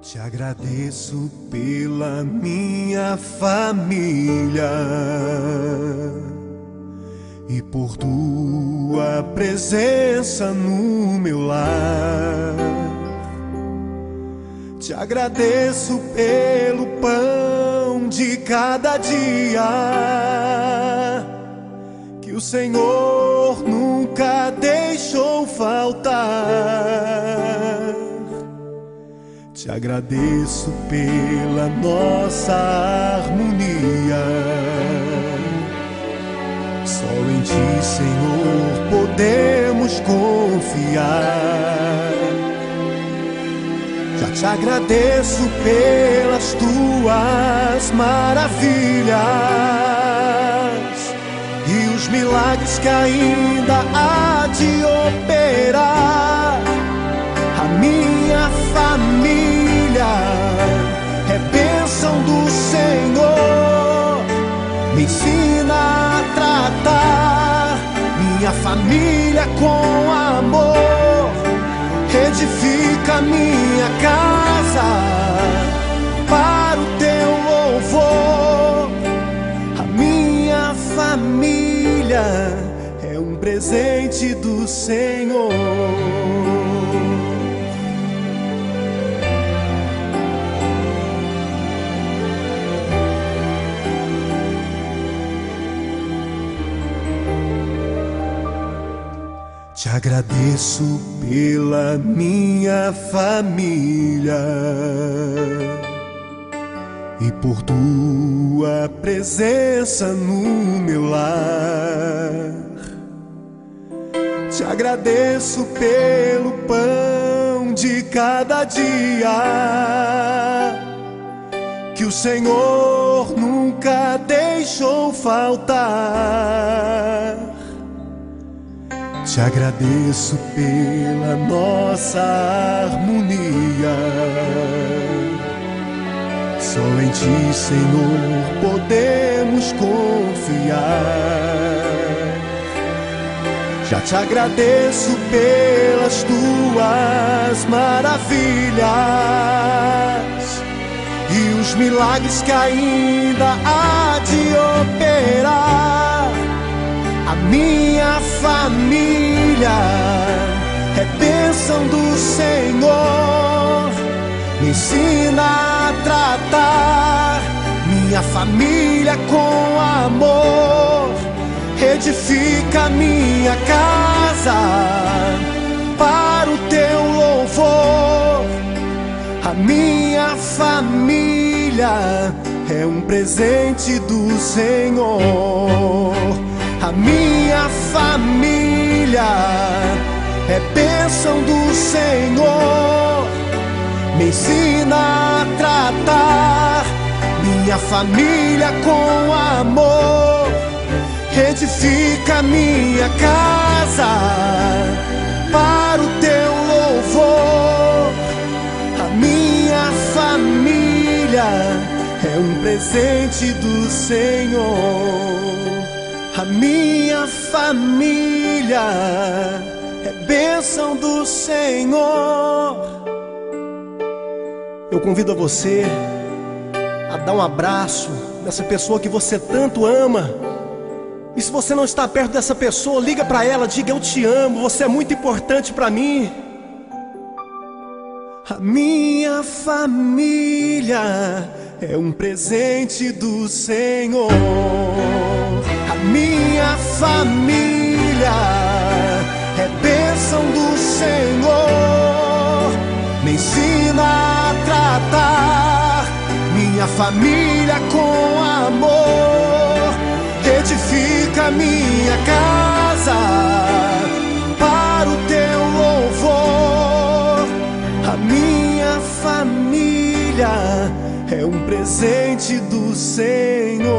Te agradeço pela minha família e por tua presença no meu lar. Te agradeço pelo pão de cada dia que o Senhor nunca deixou faltar. Te agradeço pela nossa harmonia. Só em Ti, Senhor, podemos confiar. Já te agradeço pelas Tuas maravilhas e os milagres que ainda há de operar. A minha família é bênção do Senhor. Me ensina a tratar minha família com amor. Edifica minha casa para o Teu louvor. A minha família é um presente do Senhor. Te agradeço pela minha família e por Tua presença no meu lar. Te agradeço pelo pão de cada dia que o Senhor nunca deixou faltar. Te agradeço pela nossa harmonia. Só em Ti, Senhor, podemos confiar. Já te agradeço pelas Tuas maravilhas e os milagres que ainda há de operar. A minha família é bênção do Senhor. Me ensina a tratar minha família com amor. Edifica minha casa para o Teu louvor. A minha família é um presente do Senhor. A minha família é bênção do Senhor. Me ensina a tratar minha família com amor. Edifica minha casa para o Teu louvor. A minha família é um presente do Senhor. A minha família é bênção do Senhor. Eu convido a você a dar um abraço nessa pessoa que você tanto ama. E se você não está perto dessa pessoa, liga para ela, diga: eu te amo, você é muito importante para mim. A minha família é um presente do Senhor. A minha família é bênção do Senhor. Me ensina a tratar minha família com amor. Edifica minha casa para o Teu louvor. A minha família é um presente do Senhor.